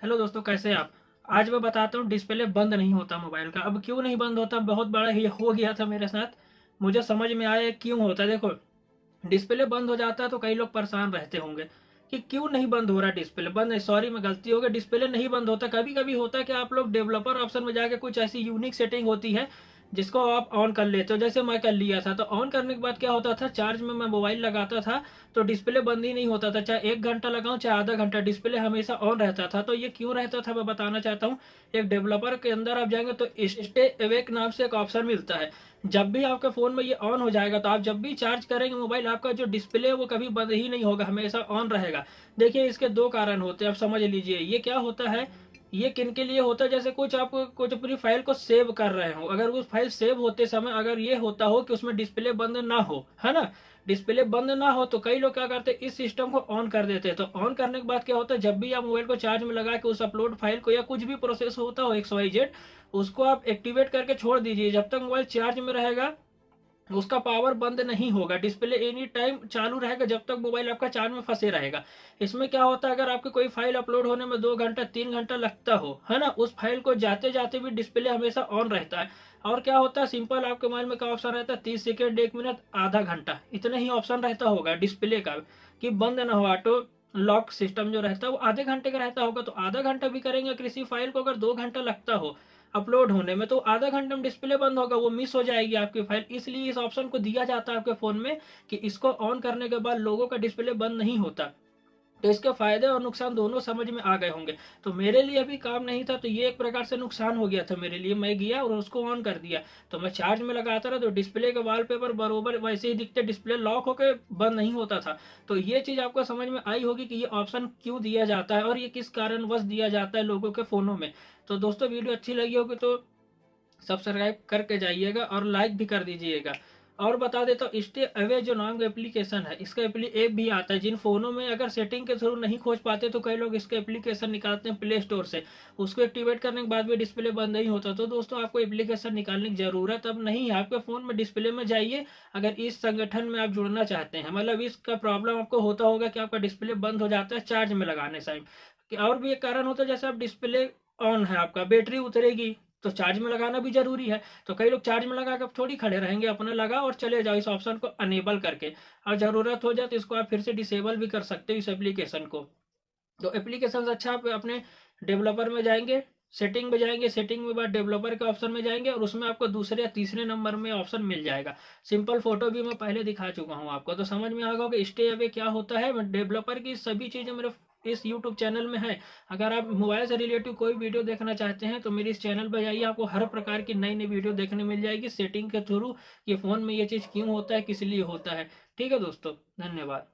Hello दोस्तों, कैसे हैं आप। आज मैं बताता हूँ डिस्प्ले बंद नहीं होता मोबाइल का। अब क्यों नहीं बंद होता, बहुत बड़ा ही हो गया था मेरे साथ। मुझे समझ में आया क्यों होता है। देखो, डिस्प्ले बंद हो जाता है तो कई लोग परेशान रहते होंगे कि क्यों नहीं बंद हो रहा डिस्प्ले। बंद नहीं, सॉरी मैं गलती हो गई, डिस्प्ले नहीं बंद होता। कभी कभी होता है कि आप लोग डेवलपर ऑप्शन में जाके कुछ ऐसी यूनिक सेटिंग होती है जिसको आप ऑन कर लेते हो। जैसे मैं कर लिया था, तो ऑन करने के बाद क्या होता था, चार्ज में मैं मोबाइल लगाता था तो डिस्प्ले बंद ही नहीं होता था। चाहे 1 घंटा लगाऊं चाहे आधा घंटा, डिस्प्ले हमेशा ऑन रहता था। तो ये क्यों रहता था मैं बताना चाहता हूँ। एक डेवलपर के अंदर आप जाएंगे तो स्टे अवेक नाम से एक ऑप्शन मिलता है। जब भी आपके फोन में ये ऑन हो जाएगा तो आप जब भी चार्ज करेंगे मोबाइल, आपका जो डिस्प्ले है वो कभी बंद ही नहीं होगा, हमेशा ऑन रहेगा। देखिए, इसके दो कारण होते हैं, आप समझ लीजिए। ये क्या होता है, ये किन के लिए होता है, जैसे कुछ आप कुछ अपनी फाइल को सेव कर रहे हो, अगर उस फाइल सेव होते समय अगर ये होता हो कि उसमें डिस्प्ले बंद ना हो, है ना, डिस्प्ले बंद ना हो, तो कई लोग क्या करते हैं, इस सिस्टम को ऑन कर देते हैं। तो ऑन करने के बाद क्या होता है, जब भी आप मोबाइल को चार्ज में लगा के उस अपलोड फाइल को या कुछ भी प्रोसेस होता हो XYZ, उसको आप एक्टिवेट करके छोड़ दीजिए। जब तक मोबाइल चार्ज में रहेगा उसका पावर बंद नहीं होगा, डिस्प्ले एनी टाइम चालू रहेगा जब तक मोबाइल आपका चार्ज में फंसे रहेगा। इसमें क्या होता है, अगर आपकी कोई फाइल अपलोड होने में 2 घंटा 3 घंटा लगता हो, है ना, उस फाइल को जाते जाते भी डिस्प्ले हमेशा ऑन रहता है। और क्या होता है, सिंपल आपके मोबाइल में क्या ऑप्शन रहता है, 30 सेकेंड, 1 मिनट, आधा घंटा, इतना ही ऑप्शन रहता होगा डिस्प्ले का कि बंद ना हो। ऑटो लॉक सिस्टम जो रहता है वो आधे घंटे का रहता होगा, तो आधा घंटा भी करेंगे किसी फाइल को, अगर 2 घंटा लगता हो अपलोड होने में, तो आधा घंटे में डिस्प्ले बंद होगा, वो मिस हो जाएगी आपकी फाइल। इसलिए इस ऑप्शन को दिया जाता है आपके फोन में कि इसको ऑन करने के बाद लोगों का डिस्प्ले बंद नहीं होता। तो इसके फायदे और नुकसान दोनों समझ में आ गए होंगे। तो मेरे लिए अभी काम नहीं था, तो ये एक प्रकार से नुकसान हो गया था मेरे लिए। मैं गया और उसको ऑन कर दिया, तो मैं चार्ज में लगाता रहा तो डिस्प्ले के वॉलपेपर बरोबर वैसे ही दिखते, डिस्प्ले लॉक होकर बंद नहीं होता था। तो ये चीज आपको समझ में आई होगी कि ये ऑप्शन क्यों दिया जाता है और ये किस कारणवश दिया जाता है लोगों के फोनों में। तो दोस्तों, वीडियो अच्छी लगी होगी तो सब्सक्राइब करके जाइएगा और लाइक भी कर दीजिएगा। और बता देता हूँ, स्टे अवे जो नाम का एप्लीकेशन है, इसका ऐप भी आता है। जिन फोनों में अगर सेटिंग के थ्रू नहीं खोज पाते तो कई लोग इसका एप्लीकेशन निकालते हैं प्ले स्टोर से, उसको एक्टिवेट करने के बाद भी डिस्प्ले बंद नहीं होता। तो दोस्तों, आपको एप्लीकेशन निकालने की जरूरत अब नहीं है, आपके फोन में डिस्प्ले में जाइए। अगर इस संगठन में आप जुड़ना चाहते हैं, मतलब इसका प्रॉब्लम आपको होता होगा कि आपका डिस्प्ले बंद हो जाता है चार्ज में लगाने टाइम। और भी एक कारण होता है, जैसे आप डिस्प्ले ऑन है, आपका बैटरी उतरेगी तो चार्ज में लगाना भी जरूरी है। तो कई लोग चार्ज में लगा कर थोड़ी खड़े रहेंगे, अपने लगा और चले जाओ, इस ऑप्शन को अनेबल करके। और जरूरत हो जाए तो इसको आप फिर से डिसेबल भी कर सकते हो, इस एप्लीकेशन को। तो एप्लीकेशन अच्छा, आप अपने डेवलपर में जाएंगे, सेटिंग में जाएंगे, सेटिंग में बाद डेवलपर के ऑप्शन में जाएंगे और उसमें आपको दूसरे या तीसरे नंबर में ऑप्शन मिल जाएगा। सिंपल फोटो भी मैं पहले दिखा चुका हूँ आपको, तो समझ में आ गया कि स्टे अवे क्या होता है। डेवलपर की सभी चीजें मेरे इस यूट्यूब चैनल में है। अगर आप मोबाइल से रिलेटिव कोई वीडियो देखना चाहते हैं तो मेरे इस चैनल पर जाइए, आपको हर प्रकार की नई नई वीडियो देखने मिल जाएगी सेटिंग के थ्रू, ये फोन में ये चीज क्यों होता है, किस लिए होता है। ठीक है दोस्तों, धन्यवाद।